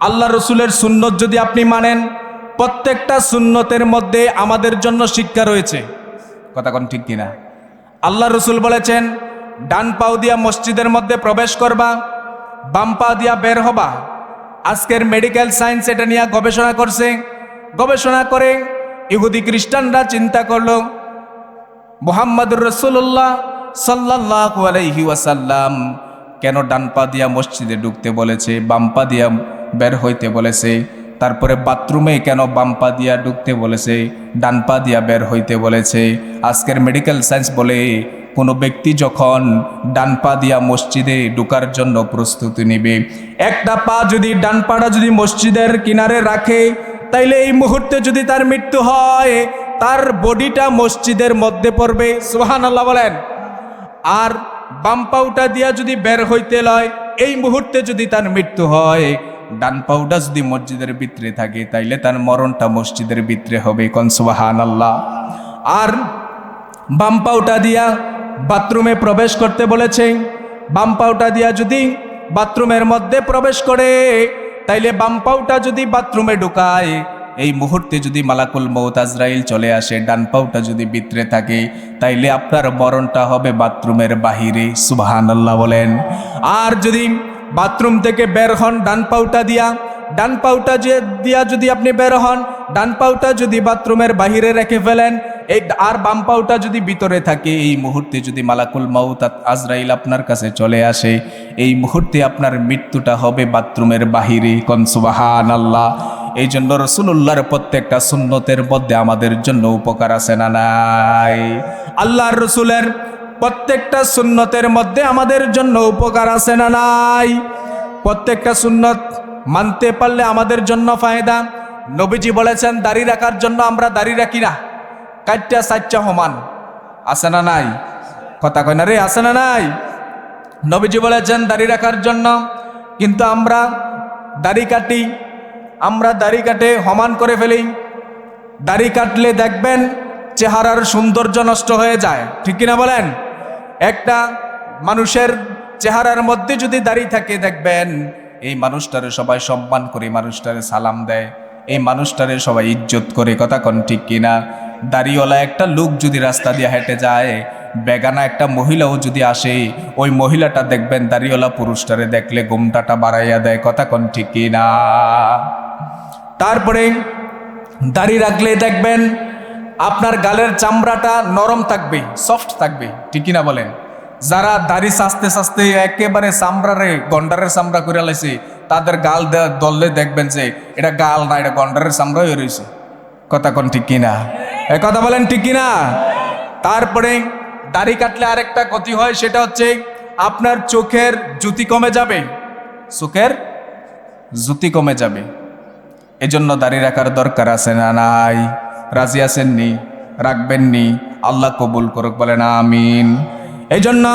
আল্লাহ রসুলের সুন্নত যদি আপনি মানেন, প্রত্যেকটা সুন্নতের মধ্যে আমাদের জন্য শিক্ষা রয়েছে। কথা কোন ঠিক কিনা? আল্লাহ রসুল বলেছেন, ডান পাও দিয়া মসজিদের মধ্যে প্রবেশ করবা, বাম পা দিয়া বের হবা। আজকের মেডিকেল সায়েন্স এটা নিয়ে গবেষণা করছে। গবেষণা করে ইহুদি খ্রিস্টানরা চিন্তা করলো, মুহাম্মদুর রাসূলুল্লাহ সাল্লাল্লাহু আলাইহি ওয়াসাল্লাম কেন ডান পা দিয়া মসজিদে ঢুকতে বলেছে, বাম পা দিয়া বের হইতে বলেছে? তারপরে বাথরুমে কেন বাম পা দিয়া ঢুকতে বলেছে, ডান পা দিয়া বের হইতে বলেছে? আজকের মেডিকেল সায়েন্স বলে, কোনো ব্যক্তি যখন ডান পা দিয়া মসজিদে ঢুকার জন্য প্রস্তুতি নেবে, একটা পা যদি, ডান পাটা যদি মসজিদের কিনারে রাখে, তাইলে এই মুহূর্তে যদি তার মৃত্যু হয়, তার বডিটা মসজিদের মধ্যে পড়বে। সুবহানাল্লাহ বলেন। আর বাম পাউটা দিয়া যদি বের হইতে লয়, এই মুহূর্তে যদি তার মৃত্যু হয়, ডান পাউটা যদি মসজিদের ভিতরে থাকে, তাইলে তার মরণটা মসজিদের ভিতরে হবে। কোন সুবহানাল্লাহ। আর বাম পাউটা দিয়া বাথরুমে প্রবেশ করতে বলেছে, বাম পাউটা দিয়া যদি বাথরুমের মধ্যে প্রবেশ করে, তাইলে বাম পাউটা যদি বাথরুমে ঢুকায়, এই মুহূর্তে যদি মালাকুল মউত আজরাইল চলে আসে, ডান পাউটা যদি ভিতরে থাকে, তাইলে আপনার মরণটা হবে বাথরুমের বাহিরে। সুবহানাল্লাহ বলেন। আর যদি বাথরুম থেকে বের হন ডান পাউটা দিয়া, ডান পাউটা দিয়া যদি আপনি বের হন, ডান পাউটা যদি বাথরুমের বাহিরে রেখে ফেলেন, এই আর বাম পাউটা যদি ভিতরে থাকে, এই মুহূর্তে যদি মালাকুল মউত আজরাইল আপনার কাছে চলে আসে, এই মুহূর্তে আপনার মৃত্যুটা হবে বাথরুমের বাহিরে। কোন সুবহানাল্লাহ। এই জন্য রাসূলুল্লাহর প্রত্যেকটা সুন্নতের মধ্যে আমাদের জন্য উপকার আছে না নাই? আল্লাহর রসুলের প্রত্যেকটা সুন্নতের মধ্যে আমাদের জন্য উপকার আছে না নাই? প্রত্যেকটা সুন্নত মানতে পারলে আমাদের জন্য ফায়দা। নবীজি বলেছেন, দাড়ি রাখার জন্য আমরা দাড়ি রাখি না, কাটটা সাচ্চা সমান। আছে না নাই? কথা কয় না রে, আছে না নাই? নবীজি বলেছেন দাড়ি রাখার জন্য, কিন্তু আমরা দাড়ি কাটি, আমরা দাড়ি কাটে সমান করে ফেলি। দাড়ি কাটলে দেখবেন চেহারার সৌন্দর্য নষ্ট হয়ে যায়, ঠিক কিনা বলেন? একটা মানুষের চেহারার মধ্যে যদি দাড়ি থাকে, দেখবেন এই মানুষটারে সবাই সম্মান করে, মানুষটারে সালাম দেয়, এই মানুষটারে সবাই ইজ্জত করে। কথা কোন ঠিক কিনা? দাড়িওয়ালা একটা লোক যদি রাস্তা দিয়ে হেঁটে যায়, বেগানা একটা মহিলাও যদি আসে, ওই মহিলাটা দেখবেন দাড়িওয়ালা পুরুষটারে দেখলে ঘোমটাটা বাড়াইয়া দেয়। কথা কোন ঠিক কিনা? তারপরে দাড়ি রাখলে দেখবেন আপনার গালের চামড়াটা নরম থাকবে, সফট থাকবে, ঠিক কিনা বলেন? যারা দাড়ি সাজতে সাজতে একেবারে চামড়ারে গন্ডারের চামড়া করে লাইছে, তাদের গাল দললে দেখবেন যে এটা গাল না, এটা গন্ডারের চামড়া হয়ে রয়েছে। কথা কোন ঠিক কিনা? কথা বলেন ঠিক কিনা? তারপরে দাড়ি কাটলে আরেকটা ক্ষতি হয়, সেটা হচ্ছে আপনার চোখের জ্যোতি কমে যাবে, চোখের জ্যোতি কমে যাবে। এজন্য দাড়ি রাখার দরকার আছে না নাই? রাজি আছেননি? রাখবেননি? আল্লাহ কবুল করুক, বলেন আমিন। এই জন্য